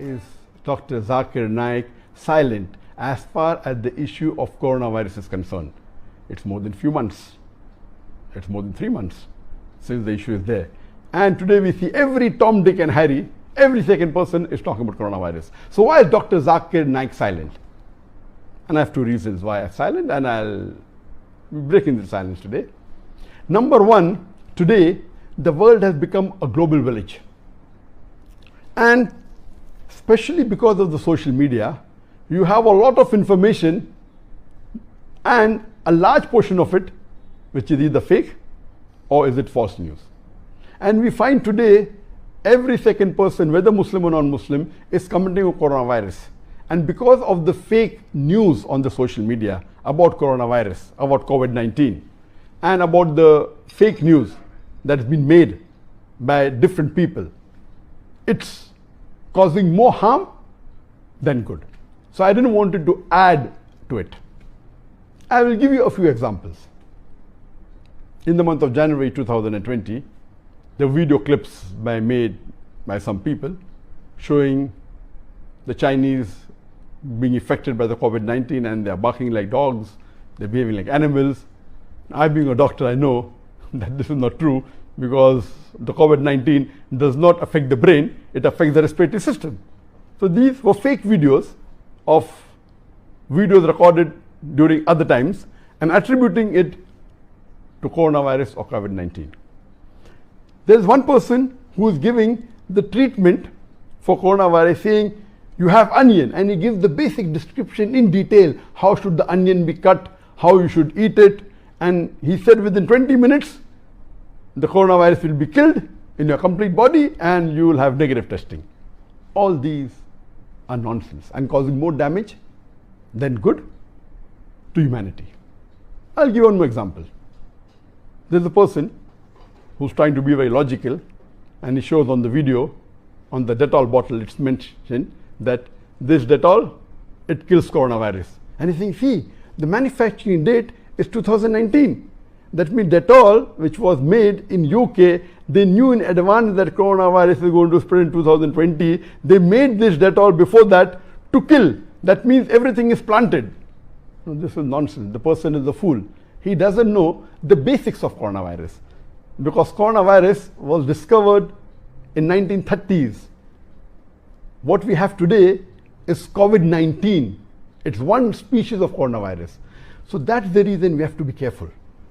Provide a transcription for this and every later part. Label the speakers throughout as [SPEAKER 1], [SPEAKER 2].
[SPEAKER 1] is Dr. Zakir Naik silent as far as the issue of coronavirus is concerned? It's more than few months. It's more than 3 months since the issue is there. And today we see every Tom, Dick and Harry, every second person is talking about coronavirus. So why is Dr. Zakir Naik silent? And I have two reasons why I'm silent, and I'll be breaking the silence today. Number one, today the world has become a global village. And especially because of the social media, you have a lot of information, and a large portion of it which is either fake or is it false news. And we find today every second person, whether Muslim or non-Muslim, is commenting on coronavirus. And because of the fake news on the social media about coronavirus, about COVID-19, and about the fake news that has been made by different people, it's causing more harm than good. So I didn't want to add to it. I will give you a few examples. In the month of January 2020, the video clips made by some people showing the Chinese being affected by the COVID-19, and they're barking like dogs, they're behaving like animals. I, being a doctor, I know that this is not true, because the COVID-19 does not affect the brain, it affects the respiratory system. So these were fake videos of videos recorded during other times and attributing it to coronavirus or COVID-19. There's one person who is giving the treatment for coronavirus, saying you have onion, and he gives the basic description in detail. How should the onion be cut, how you should eat it, and he said within 20 minutes the coronavirus will be killed in your complete body and you will have negative testing. All these are nonsense and causing more damage than good to humanity. I'll give one more example. There's a person who's trying to be very logical, and he shows on the video, on the Dettol bottle, it's mentioned that this Dettol, it kills coronavirus. And he's saying, see, the manufacturing date is 2019. That means Dettol, which was made in UK, they knew in advance that coronavirus is going to spread in 2020. They made this Dettol before that to kill. That means everything is planted. No, this is nonsense. The person is a fool. He doesn't know the basics of coronavirus, because coronavirus was discovered in 1930s. What we have today is COVID-19. It's one species of coronavirus. So that's the reason we have to be careful.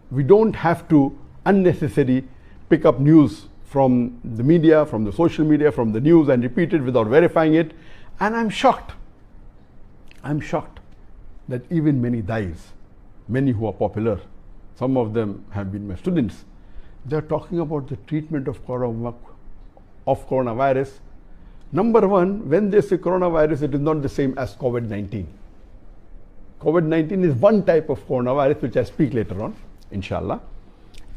[SPEAKER 1] We don't have to unnecessarily pick up news from the media, from the social media, from the news, and repeat it without verifying it. And I'm shocked that even many dais, many who are popular, some of them have been my students, they're talking about the treatment of coronavirus. Number one, when they say coronavirus, it is not the same as COVID-19. COVID-19 is one type of coronavirus, which I speak later on, inshallah.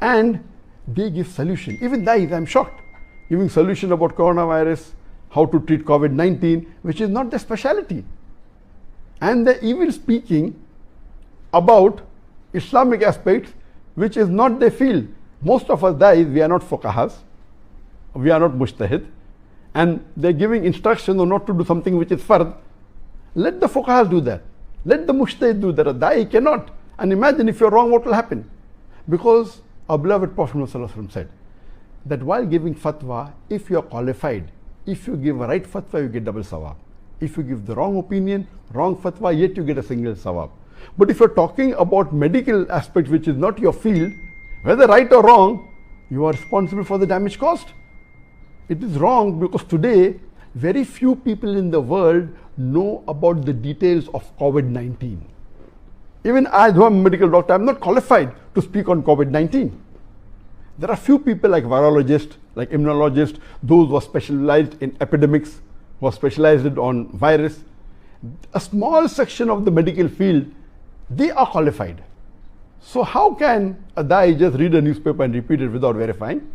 [SPEAKER 1] And they give solution. Even dais, I'm shocked, giving solution about coronavirus, how to treat COVID-19, which is not their specialty. And they're even speaking about Islamic aspects, which is not their field. Most of us dais, we are not fuqahas, we are not mujtahid, and they're giving instructions on not to do something which is fard. Let the fuqahas do that. Let the mujtahid do that. A da'i cannot. And imagine if you're wrong, what will happen? Because our beloved Prophet ﷺ said that while giving fatwa, if you're qualified, if you give a right fatwa, you get double sawab. If you give the wrong opinion, wrong fatwa, yet you get a single sawab. But if you're talking about medical aspects which is not your field, whether right or wrong, you are responsible for the damage caused. It is wrong because today very few people in the world know about the details of COVID-19. Even I, though I'm a medical doctor, I'm not qualified to speak on COVID-19. There are few people like virologists, like immunologists, those who are specialized in epidemics, who are specialized on virus. A small section of the medical field, they are qualified. So how can a da'i just read a newspaper and repeat it without verifying?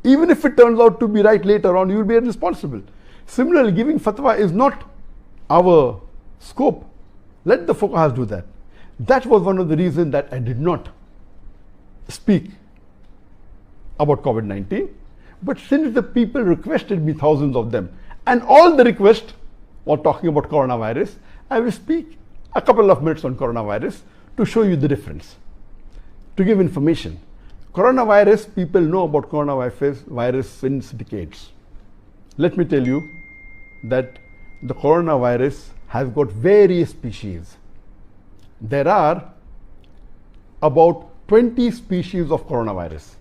[SPEAKER 1] Even if it turns out to be right later on, you will be responsible. Similarly, giving fatwa is not our scope. Let the fuqahas do that. That was one of the reasons that I did not speak about COVID-19. But since the people requested me, thousands of them, And all the request while talking about coronavirus, I will speak a couple of minutes on coronavirus to show you the difference, to give information. Coronavirus, people know about coronavirus since decades. Let me tell you that the coronavirus has got various species. There are about 20 species of coronavirus.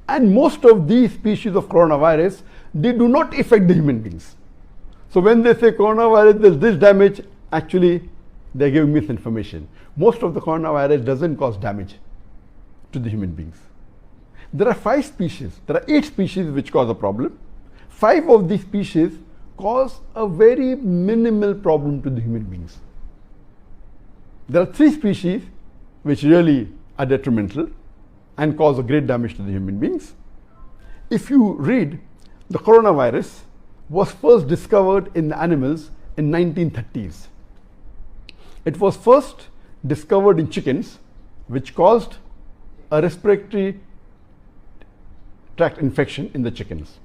[SPEAKER 1] And most of these species of coronavirus, they do not affect the human beings. So when they say coronavirus, there's this damage, actually they're giving misinformation. Most of the coronavirus doesn't cause damage to the human beings. There are 5 species, there are 8 species which cause a problem. 5 of these species cause a very minimal problem to the human beings. There are 3 species which really are detrimental and cause a great damage to the human beings. If you read, the coronavirus was first discovered in the animals in 1930s. It was first discovered in chickens, which caused a respiratory tract infection in the chickens.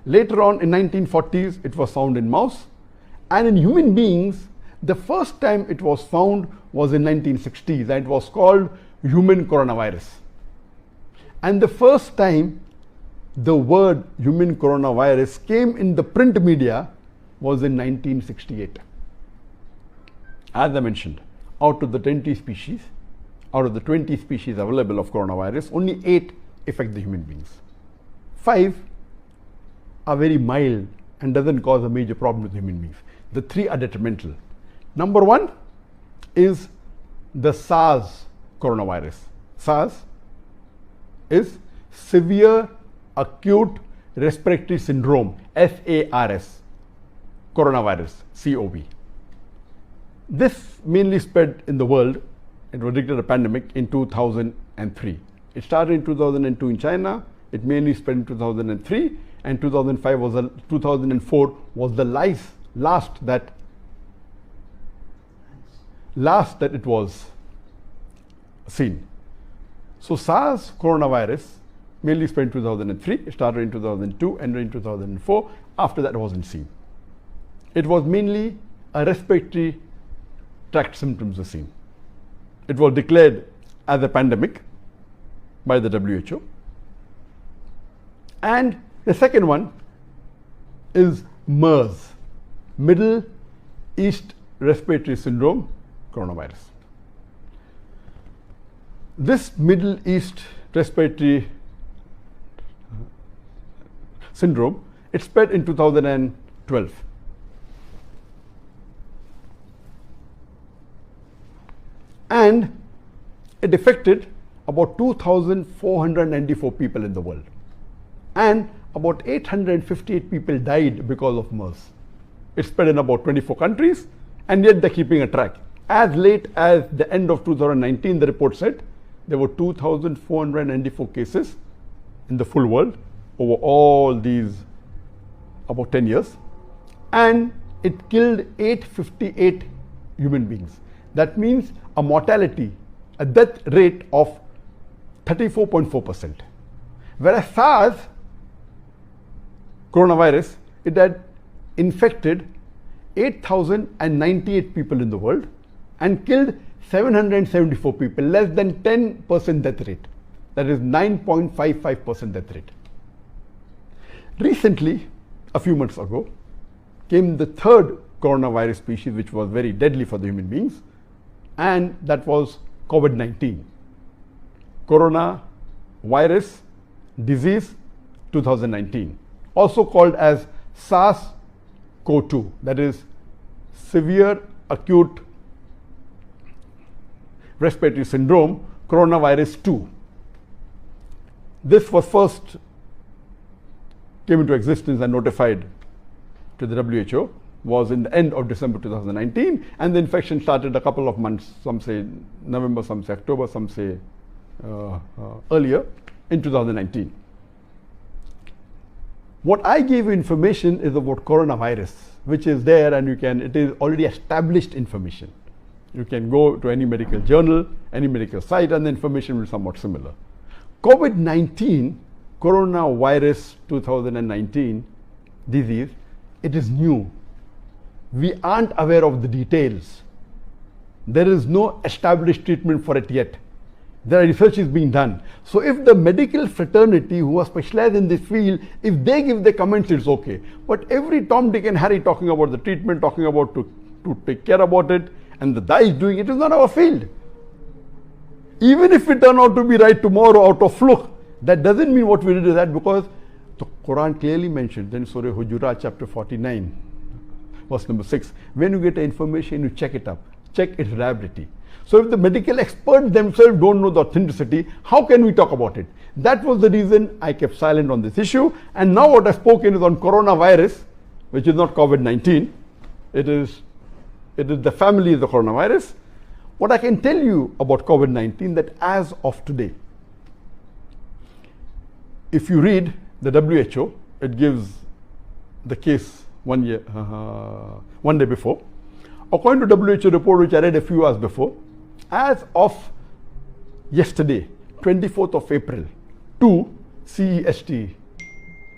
[SPEAKER 1] Later on in 1940s, it was found in mouse, and in human beings, the first time it was found was in 1960s, and it was called human coronavirus. And the first time the word human coronavirus came in the print media was in 1968. As I mentioned, out of the 20 species, out of the 20 species available of coronavirus, only 8 affect the human beings. 5 are very mild and doesn't cause a major problem with human beings. The 3 are detrimental. Number 1 is the SARS coronavirus. SARS is severe acute respiratory syndrome, SARS, coronavirus, COV. This mainly spread in the world. It was declared a pandemic in 2003. It started in 2002 in China. It mainly spread in 2003, and 2004 was the last that it was seen. So SARS coronavirus mainly spread in 2003. It started in 2002, ended in 2004. After that, it wasn't seen. It was mainly a respiratory tract symptoms were seen. It was declared as a pandemic by the WHO. And the second one is MERS, Middle East Respiratory Syndrome coronavirus. This Middle East Respiratory Syndrome, it spread in 2012. And it affected about 2,494 people in the world. And about 858 people died because of MERS. It spread in about 24 countries, and yet they're keeping a track. As late as the end of 2019, the report said there were 2,494 cases in the full world over all these about 10 years, and it killed 858 human beings. That means a mortality, a death rate of 34.4%. Whereas SARS coronavirus, it had infected 8,098 people in the world and killed 774 people, less than 10% death rate. That is 9.55% death rate. Recently, a few months ago, came the third coronavirus species, which was very deadly for the human beings, and that was COVID-19. Coronavirus disease 2019, also called as SARS-CoV-2, that is severe acute respiratory syndrome coronavirus 2. This was first came into existence and notified to the WHO was in the end of December 2019, and the infection started a couple of months, some say November, some say October, some say earlier in 2019. What I gave you information is about coronavirus, which is there, and it is already established information. You can go to any medical journal, any medical site, and the information will be somewhat similar. COVID-19, coronavirus 2019 disease, it is new. We aren't aware of the details. There is no established treatment for it yet. There are research is being done. So if the medical fraternity who are specialized in this field, if they give their comments, it's okay. But every Tom, Dick and Harry talking about the treatment, talking about to take care about it, and the guy is doing it, is not our field. Even if we turn out to be right tomorrow out of fluke, that doesn't mean what we did is that, because the Quran clearly mentioned in Surah Hujurat chapter 49, verse number 6, when you get information, you check it up, check its reliability. So if the medical experts themselves don't know the authenticity, how can we talk about it? That was the reason I kept silent on this issue. And now what I've spoken is on coronavirus, which is not COVID-19. It is the family of the coronavirus. What I can tell you about COVID-19, that as of today, if you read the WHO, it gives the case 1 day before. According to WHO report, which I read a few hours before, as of yesterday, 24th of April, 2 CEST,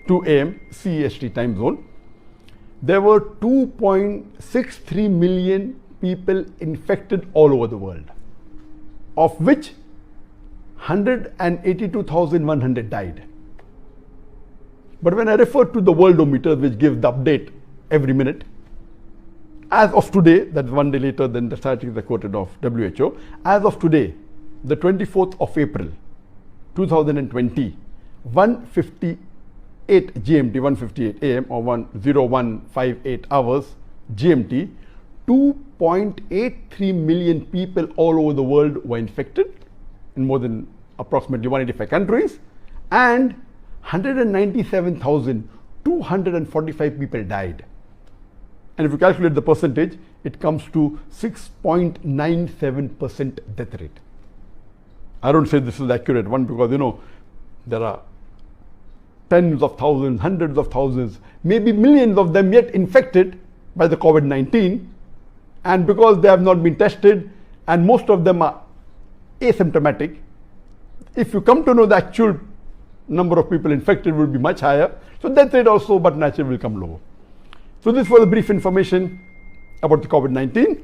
[SPEAKER 1] 2 a.m. CEST time zone, there were 2.63 million people infected all over the world, of which 182,100 died. But when I refer to the Worldometer, which gives the update every minute, as of today, that's 1 day later than the statistics I quoted of WHO, as of today, the 24th of April, 2020, 1:58 GMT, 1:58 AM or 1:0158 hours GMT, 2.83 million people all over the world were infected in more than approximately 185 countries, and 197,245 people died. And if you calculate the percentage, it comes to 6.97% death rate. I don't say this is the accurate one, because there are tens of thousands, hundreds of thousands, maybe millions of them yet infected by the COVID-19, and because they have not been tested and most of them are asymptomatic, if you come to know the actual number of people infected will be much higher. So death rate also, but naturally will come lower. So this was a brief information about the COVID-19.